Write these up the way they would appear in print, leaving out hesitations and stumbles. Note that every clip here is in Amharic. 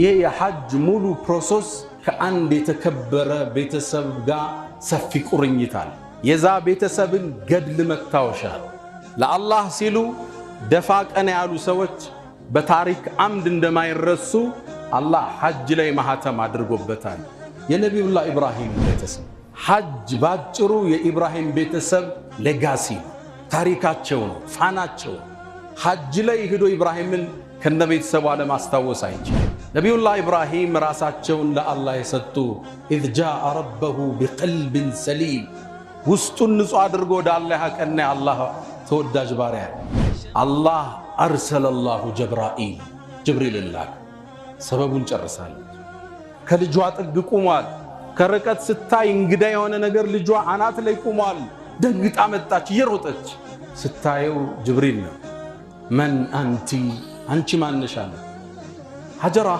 ይሄ የሐጅ ሙሉ ፕሮሰስ ከአንድ የተከበረ ቤተሰብ ጋር ሰፊ ቁርኝት አለ። የዛ ቤተሰብን ገድል መታወሻ ለአላህ ሲሉ ደፋ ቀና ያሉ ሰዎች በታሪክ አምድ እንደማይረሱ አላህ ሐጅ ላይ ማህተም አድርጎበታል። የነቢዩላህ ኢብራሂም ቤተሰብ ሐጅ ባጭሩ የኢብራሂም ቤተሰብ ሌጋሲ ታሪካቸው ነው፣ ፋናቸው። ሐጅ ላይ ሄዶ ኢብራሂምን ከነቤተሰቡ ለማስታወስ አይችልም። ነቢዩላህ ኢብራሂም ራሳቸውን ለአላህ የሰጡ ኢዝ ጃአ ረበሁ ቢቀልብን ሰሊም ውስጡን ንጹህ አድርጎ ወደ አላህ ያቀና የአላህ ተወዳጅ ባሪያ አላህ አርሰለላሁ ጅብሪል ላከ። ሰበቡን ጨርሳለች። ከልጇ ጥግ ቁሟል። ከርቀት ስታይ እንግዳ የሆነ ነገር ልጇ አናት ላይ ቁሟል። ደንግጣ መጣች እየሮጠች ስታየው ጅብሪል ነው። መን አንቲ አንቺ ማነሽ አለ። ሀጀራ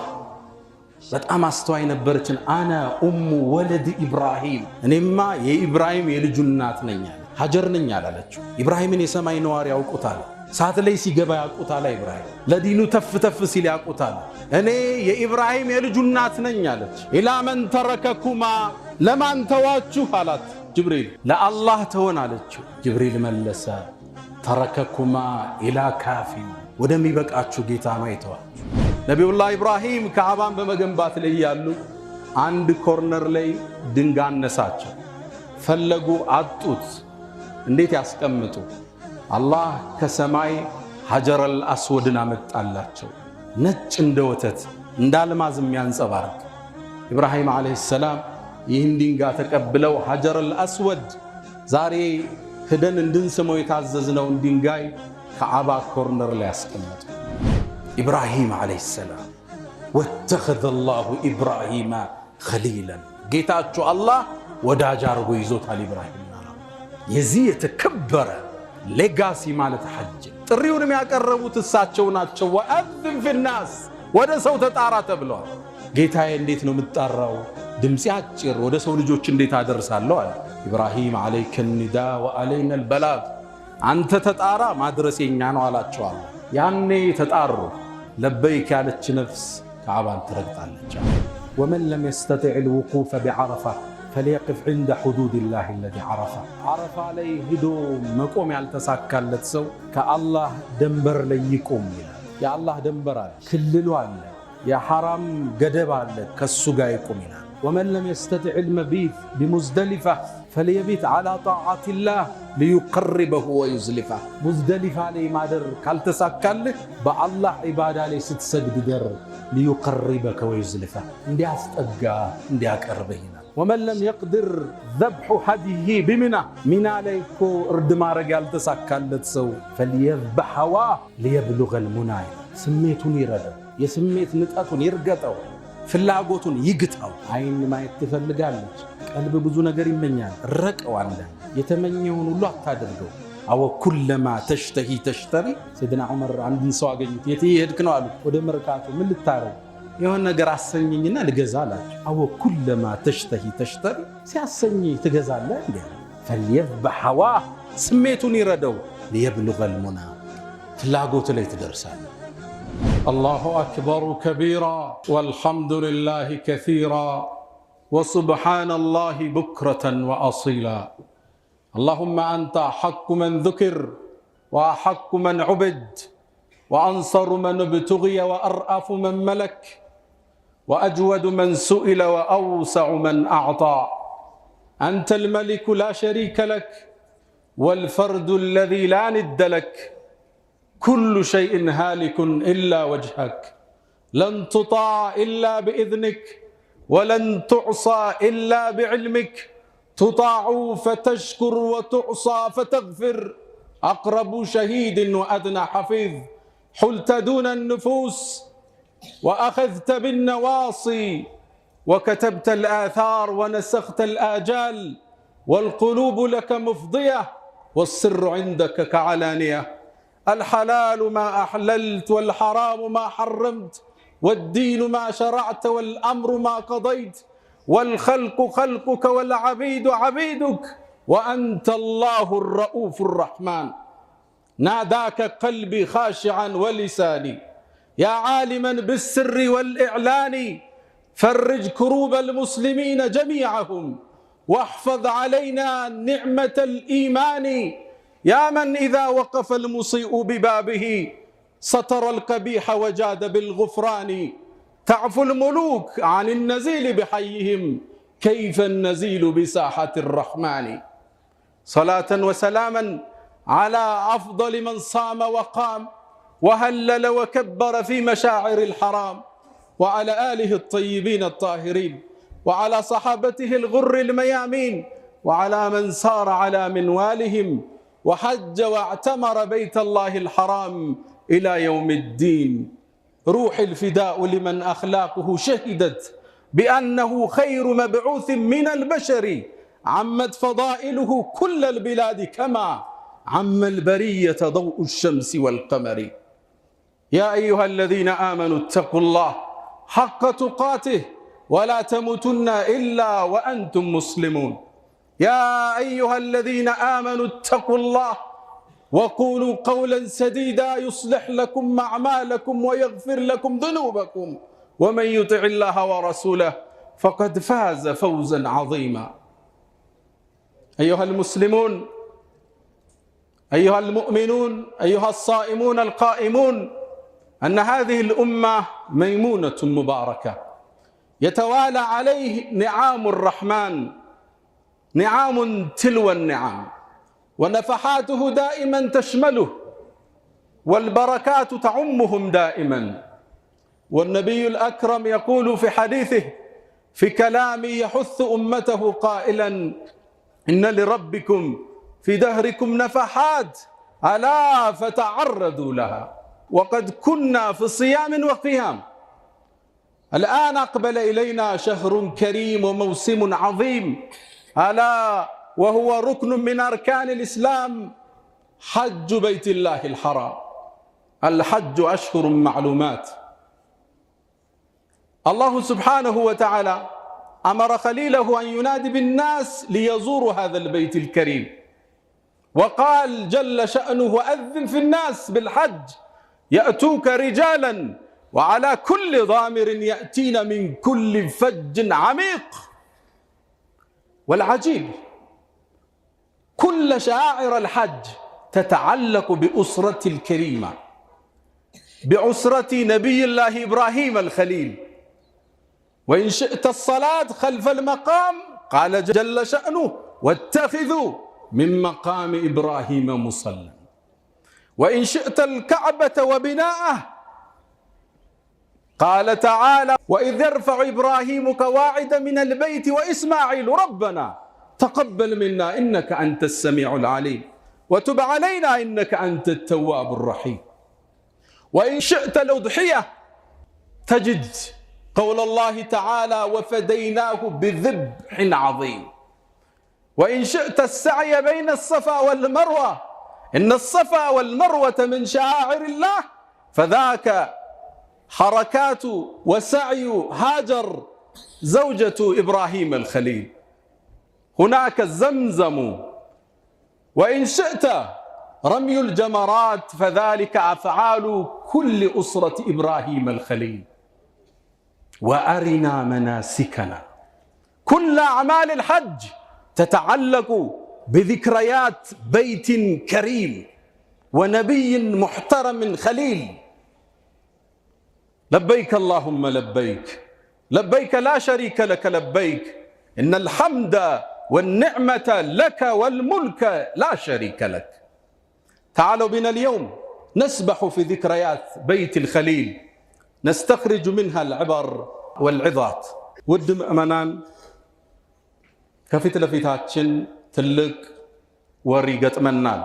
በጣም አስተዋይ ነበረችን። አና ኡሙ ወለድ ኢብራሂም እኔማ የኢብራሂም የልጁ እናት ነኝ አለ። ሀጀር ነኝ አላለችው። ኢብራሂምን የሰማይ ነዋሪ ያውቁታል። ሰዓት ላይ ሲገባ ያውቁታል። ኢብራሂም ለዲኑ ተፍ ተፍ ሲል ያውቁታል። እኔ የኢብራሂም የልጁ እናት ነኝ አለች። ኢላ መን ተረከኩማ ለማን ተዋችሁ አላት ጅብሪል። ለአላህ ተወን አለችው። ጅብሪል መለሰ ተረከኩማ ኢላ ካፊን ወደሚበቃችሁ ጌታ ነው የተዋችሁ። ነቢዩላህ ኢብራሂም ካዕባን በመገንባት ላይ ያሉ አንድ ኮርነር ላይ ድንጋይ አነሳቸው። ፈለጉ አጡት። እንዴት ያስቀምጡ? አላህ ከሰማይ ሐጀረል አስወድን አመጣላቸው። ነጭ እንደ ወተት እንደ አልማዝ የሚያንጸባርቅ ኢብራሂም ዓለይሂ ሰላም ይህን ድንጋይ ተቀብለው ሐጀረል አስወድ ዛሬ ሄደን እንድንስመው የታዘዝነውን ድንጋይ ካዕባ ኮርነር ላይ ያስቀመጡ። ኢብራሂም ዓለይሂ ሰላም ወተኸዘ አላሁ ኢብራሂም ኸሊለን ጌታቸው አላህ ወዳጅ አድርጎ ይዞታል። ኢብራሂም የዚህ የተከበረ ሌጋሲ ማለት ሐጅ። ጥሪውንም ያቀረቡት እሳቸው ናቸው። ወአዝን ፊናስ ወደ ሰው ተጣራ ተብለዋል። ጌታዬ እንዴት ነው የምጣራው? ድምፄ አጭር ወደ ሰው ልጆች እንዴት አደርሳለሁ አለ። ኢብራሂም ዓለይከ ኒዳ ወዓለይና አልበላግ አንተ ተጣራ ማድረሴኛ ነው አላቸዋል። ያኔ ተጣሩ። ለበይክ ያለች ነፍስ ካዕባን ትረግጣለች። ወመን ለም የስተጢዕ ልውቁፈ ቢዓረፋ فليقف عند حدود الله الذي عرفه عرفه ላይ ሄዶ መቆም ያልተሳካለት ሰው ከአላህ ደንበር ላይ ይቆም ይላል። የአላህ ደንበር አለ፣ ክልሉ አለ፣ የሐራም ገደብ አለ፣ ከሱ ጋር ይቆም ይላል። ومن لم يستطع المبيت بمزدلفة فليبيت على طاعة الله ليقربه ويزلفه مزدلفة ላይ ማደር ካልተሳካልህ በአላህ ዒባዳ ላይ ስትሰግድ ደር ليقربك ويزلفه እንዲያስጠጋ እንዲያቀርብህ ይላል። ومن لم يقدر ذبح هديه بمنى منى ليكو ارد مارق يالتساكالت سو فليذبح هواه ليبلغ المنى سميتون يردو يسميت نطاتون يرغطو ፍላጎቱን ይግጣው። አይን ማየት ትፈልጋለች፣ ቀልብ ብዙ ነገር ይመኛል። ረቀው አለ የተመኘውን ሁሉ አታደርገው። አወ ኩለማ ተሽተሂ ተሽተሪ ሰይድና ዑመር አንድን ሰው አገኙት። የት ይሄድክ ነው አሉ። ወደ መርካቶ። ምን ልታረግ? የሆነ ነገር አሰኘኝና ልገዛ አላቸው። አወ ኩለማ ተሽተሂ ተሽተሪ ሲያሰኝ ትገዛለህ እንዴ? فليذبح هواه ስሜቱን ይረደው ليبلغ المنى ፍላጎት ላይ ትደርሳለህ። الله أكبر كبيرا والحمد لله كثيرا وسبحان الله بكرة وأصيلا. اللهم أنت أحق من ذكر وأحق من عبد وأنصر من ابتغي وأرأف من ملك وأجود من سئل وأوسع من أعطى. أنت الملك لا شريك لك والفرد الذي لا ند لك. كل شيء هالك إلا وجهك لن تطاع إلا بإذنك ولن تعصى إلا بعلمك. تطاع فتشكر وتعصى فتغفر. أقرب شهيد وأدنى حفيظ. حلت دون النفوس وأخذت بالنواصي وكتبت الآثار ونسخت الآجال. والقلوب لك مفضية والسر عندك كعلانية. الحلال ما أحللت والحرام ما حرمت والدين ما شرعت والأمر ما قضيت والخلق خلقك والعبيد عبيدك وأنت الله الرؤوف الرحمن. ناداك قلبي خاشعا ولساني يا عالما بالسر والإعلان فرج كروب المسلمين جميعهم واحفظ علينا نعمة الإيمان يا من إذا وقف المسيء ببابه ستر القبيح وجاد بالغفران تعفو الملوك عن النزيل بحيهم كيف النزيل بساحة الرحمن صلاة وسلاما على أفضل من صام وقام وهلل وكبر في مشاعر الحرام وعلى آله الطيبين الطاهرين وعلى صحابته الغر الميامين وعلى من سار على منوالهم وحج واعتمر بيت الله الحرام إلى يوم الدين روح الفداء لمن أخلاقه شهدت بأنه خير مبعوث من البشر عمت فضائله كل البلاد كما عم البرية ضوء الشمس والقمر يا أيها الذين آمنوا اتقوا الله حق تقاته ولا تموتن إلا وأنتم مسلمون يا أيها الذين آمنوا اتقوا الله وقولوا قولا سديدا يصلح لكم أعمالكم ويغفر لكم ذنوبكم ومن يطع الله ورسوله فقد فاز فوزا عظيما أيها المسلمون أيها المؤمنون أيها الصائمون القائمون أن هذه الأمة ميمونة مباركة يتوالى عليه نعام الرحمن نعام تلو النعام ونفحاته دائما تشمله والبركات تعمهم دائما والنبي الأكرم يقول في حديثه في كلام يحث أمته قائلا إن لربكم في دهركم نفحات ألا فتعرضوا لها وقد كنا في صيام وقيام الآن أقبل إلينا شهر كريم وموسم عظيم ألا وهو ركن من أركان الإسلام حج بيت الله الحرام الحج أشهر معلومات الله سبحانه وتعالى أمر خليله أن ينادي بالناس ليزوروا هذا البيت الكريم وقال جل شأنه وأذن في الناس بالحج يأتوك رجالا وعلى كل ضامر يأتين من كل فج عميق والعجيب كل شعائر الحج تتعلق بأسرة الكريمة بعسرة نبي الله إبراهيم الخليل وإن شئت الصلاة خلف المقام قال جل شأنه واتخذوا من مقام إبراهيم مصلى وإن شئت الكعبة وبناءه قال تعالى وإذ يرفع إبراهيم قواعد من البيت وإسماعيل ربنا تقبل منا إنك أنت السميع العليم وتب علينا إنك أنت التواب الرحيم وإن شئت الأضحية تجد قول الله تعالى وفديناه بذبح عظيم وإن شئت السعي بين الصفا والمروة إن الصفا والمروة من شعائر الله فذاك حركات وسعي هاجر زوجة إبراهيم الخليل هناك زمزم وإن شئت رمي الجمرات فذلك أفعال كل أسرة إبراهيم الخليل وأرنا مناسكنا كل أعمال الحج تتعلق بذكريات بيت كريم ونبي محترم خليل لبيك اللهم لبيك لبيك لا شريك لك لبيك إن الحمد والنعمة لك والملك لا شريك لك تعالوا بنا اليوم نسبح في ذكريات بيت الخليل نستخرج منها العبر والعظات ود مؤمنان كفيت لفيتاتشن تلك وريقت منال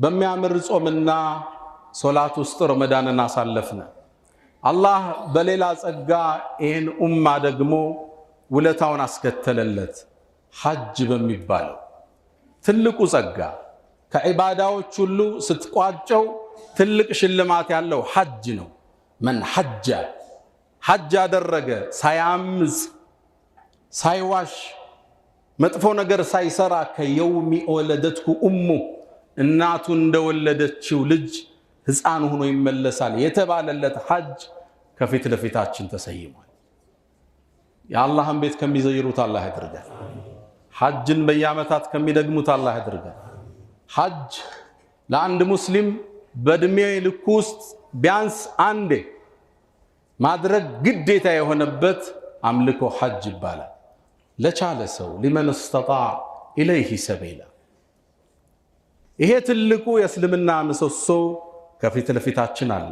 بميعمر صومنا صلاة وسط رمضان الناس علفنا الله بليلا ጸጋ ይሄን ኡማ ደግሞ ውለታውን አስከተለለት ሐጅ በሚባለው ትልቁ ጸጋ ከዒባዳዎች ሁሉ ስትቋጨው ትልቅ ሽልማት ያለው ሐጅ ነው من ሐጅ አደረገ ሳያምጽ ሳይዋሽ መጥፎ ነገር ሳይሰራ ከየውሚ ወለደትኩ ኡሙ እናቱ እንደወለደችው ልጅ ሕፃን ሆኖ ይመለሳል የተባለለት ሐጅ ከፊት ለፊታችን ተሰይሟል። የአላህን ቤት ከሚዘይሩት አላህ ያድርገን። ሐጅን በየዓመታት ከሚደግሙት አላህ ያድርገን። ሐጅ ለአንድ ሙስሊም በእድሜ ልክ ውስጥ ቢያንስ አንዴ ማድረግ ግዴታ የሆነበት አምልኮ ሐጅ ይባላል። ለቻለ ሰው ሊመን استطاع ኢለይሂ ሰቢላ። ይሄ ትልቁ የእስልምና ምሰሶ ከፊት ለፊታችን አለ።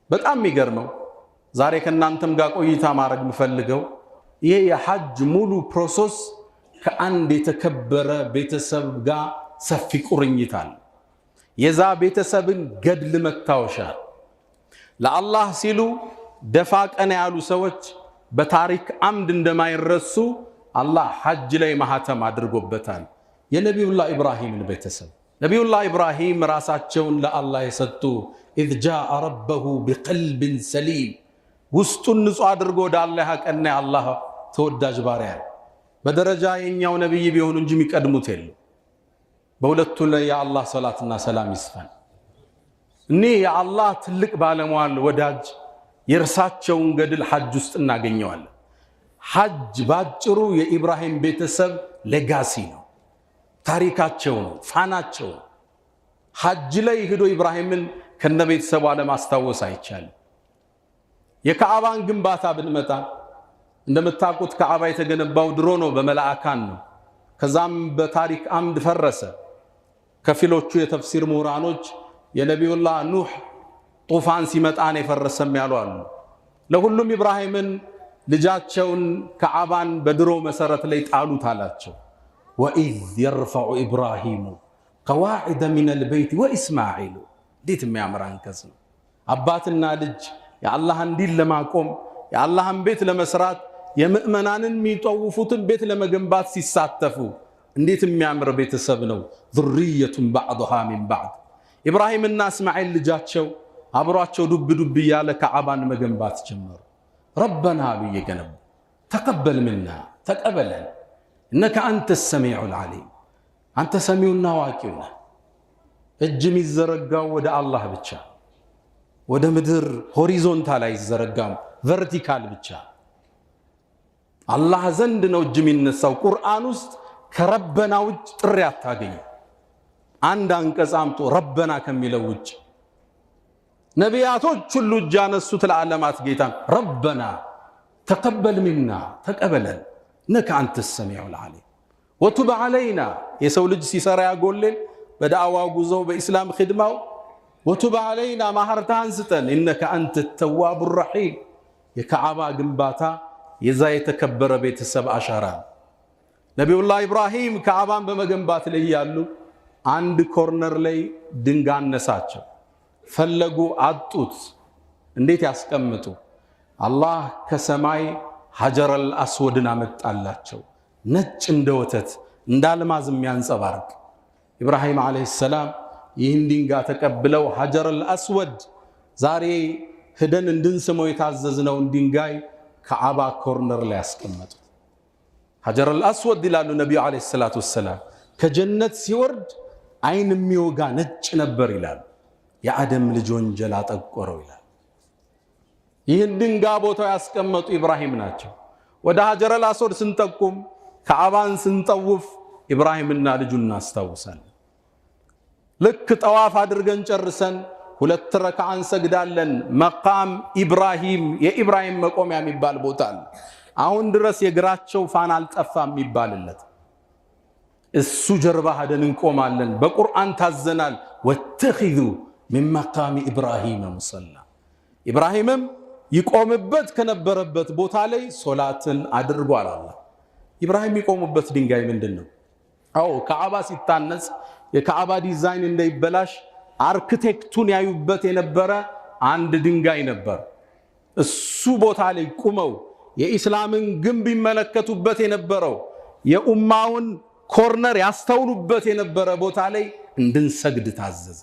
በጣም የሚገርመው ዛሬ ከናንተም ጋር ቆይታ ማድረግ የምፈልገው ይሄ የሐጅ ሙሉ ፕሮሰስ ከአንድ የተከበረ ቤተሰብ ጋር ሰፊ ቁርኝት አለ። የዛ ቤተሰብን ገድል መታወሻ ለአላህ ሲሉ ደፋ ቀና ያሉ ሰዎች በታሪክ አምድ እንደማይረሱ አላህ ሐጅ ላይ ማህተም አድርጎበታል። የነቢዩላህ ኢብራሂምን ቤተሰብ ነቢዩላህ ኢብራሂም ራሳቸውን ለአላህ የሰጡ إذ جاء ربه بقلب سليم ውስጡን ንጹህ አድርጎ ወደ አላህ ያቀና አላህ ተወዳጅ ባሪያ በደረጃ የኛው ነብይ ቢሆኑ እንጂ የሚቀድሙት የሉ። በሁለቱ ላይ የአላህ ሰላትና ሰላም ይስፈን። እኔ የአላህ ትልቅ ባለሟል ወዳጅ የርሳቸውን ገድል ሐጅ ውስጥ እናገኘዋለን። ሐጅ ባጭሩ የኢብራሂም ቤተሰብ ሌጋሲ ነው፣ ታሪካቸው ነው፣ ፋናቸው ነው። ሐጅ ላይ ሄዶ ኢብራሂምን ከነቤተሰቡ ለማስታወስ አይቻልም። የካዕባን ግንባታ ብንመጣ እንደምታውቁት ካዕባ የተገነባው ድሮ ነው፣ በመላእካን ነው። ከዛም በታሪክ አምድ ፈረሰ። ከፊሎቹ የተፍሲር ምሁራኖች የነቢዩላህ ኑህ ጡፋን ሲመጣ ነው የፈረሰም ያሉ አሉ። ለሁሉም ኢብራሂምን ልጃቸውን ካዕባን በድሮ መሰረት ላይ ጣሉት አላቸው። ወኢዝ የርፈዑ ኢብራሂሙ ቀዋዒደ ሚነል በይት ወኢስማዒሉ። እንዴት የሚያምር አንቀጽ ነው! አባትና ልጅ የአላህን ዲን ለማቆም የአላህን ቤት ለመስራት የምእመናንን የሚጠውፉትን ቤት ለመገንባት ሲሳተፉ እንዴት የሚያምር ቤተሰብ ነው! ذريቱን بعضها من بعض። ኢብራሂምና እስማዒል ልጃቸው አብሯቸው ዱብ ዱብ እያለ ካዕባን መገንባት ጀመሩ። ረበና ብዬ ገነቡ። ተቀበል ምና ተቀበለን፣ እነከ አንተ ሰሚዑል ዓሊም፣ አንተ ሰሚውና አዋቂው ነህ። እጅ የሚዘረጋው ወደ አላህ ብቻ፣ ወደ ምድር ሆሪዞንታል አይዘረጋም፣ ቨርቲካል ብቻ አላህ ዘንድ ነው እጅ የሚነሳው። ቁርአን ውስጥ ከረበና ውጭ ጥሪ አታገኙ። አንድ አንቀጽ አምጦ ረበና ከሚለው ውጭ ነቢያቶች ሁሉ እጅ ያነሱት ለዓለማት ጌታ ረበና ተቀበል ሚና ተቀበለን፣ ነከ አንተ ሰሚዑል ዓሊም ወቱብ ዓለይና። የሰው ልጅ ሲሰራ ያጎሌል በዳዕዋ ጉዞው በኢስላም ኺድማው ወቱብ ዓለይና ማህርታህን ስጠን፣ ኢነከ አንተ ተዋቡ ረሒም። የካዕባ ግንባታ የዛ የተከበረ ቤተሰብ አሻራ። ነቢዩላህ ኢብራሂም ካዕባን በመገንባት ላይ ያሉ አንድ ኮርነር ላይ ድንጋይ አነሳቸው። ፈለጉ፣ አጡት። እንዴት ያስቀምጡ? አላህ ከሰማይ ሐጀረል አስወድን አመጣላቸው። ነጭ እንደ ወተት እንደ አልማዝ የሚያንጸባርቅ። ኢብራሂም ዓለይሂ ሰላም ይህን ድንጋይ ተቀብለው ሐጀረል አስወድ ዛሬ ሄደን እንድንስመው የታዘዝነውን ድንጋይ ካዕባ ኮርነር ላይ ያስቀመጡ። ሐጀረል አስወድ ይላሉ ነቢዩ ዓለይሂ ሰላቱ ወሰላም ከጀነት ሲወርድ አይን የሚወጋ ነጭ ነበር ይላሉ። የአደም ልጅ ወንጀል አጠቆረው ይላል። ይህን ድንጋይ ቦታው ያስቀመጡ ኢብራሂም ናቸው። ወደ ሐጀረል አስወድ ስንጠቁም ካዕባን ስንጠውፍ ኢብራሂምና ልጁን እናስታውሳለን። ልክ ጠዋፍ አድርገን ጨርሰን 2 ረክዓ እንሰግዳለን። መቃም ኢብራሂም የኢብራሂም መቆሚያ የሚባል ቦታ አለ። አሁን ድረስ የግራቸው ፋና አልጠፋም የሚባልለት እሱ ጀርባ ሄደን እንቆማለን። በቁርአን ታዘናል። ወተኺዙ ሚን መቃሚ ኢብራሂም ሙሰላ። ኢብራሂምም ይቆምበት ከነበረበት ቦታ ላይ ሶላትን አድርጓል። አላህ ኢብራሂም ይቆሙበት ድንጋይ ምንድነው? አዎ ካዕባ ሲታነጽ የካዕባ ዲዛይን እንዳይበላሽ አርክቴክቱን ያዩበት የነበረ አንድ ድንጋይ ነበር። እሱ ቦታ ላይ ቁመው የኢስላምን ግንብ ይመለከቱበት የነበረው የኡማውን ኮርነር ያስተውሉበት የነበረ ቦታ ላይ እንድንሰግድ ታዘዘ።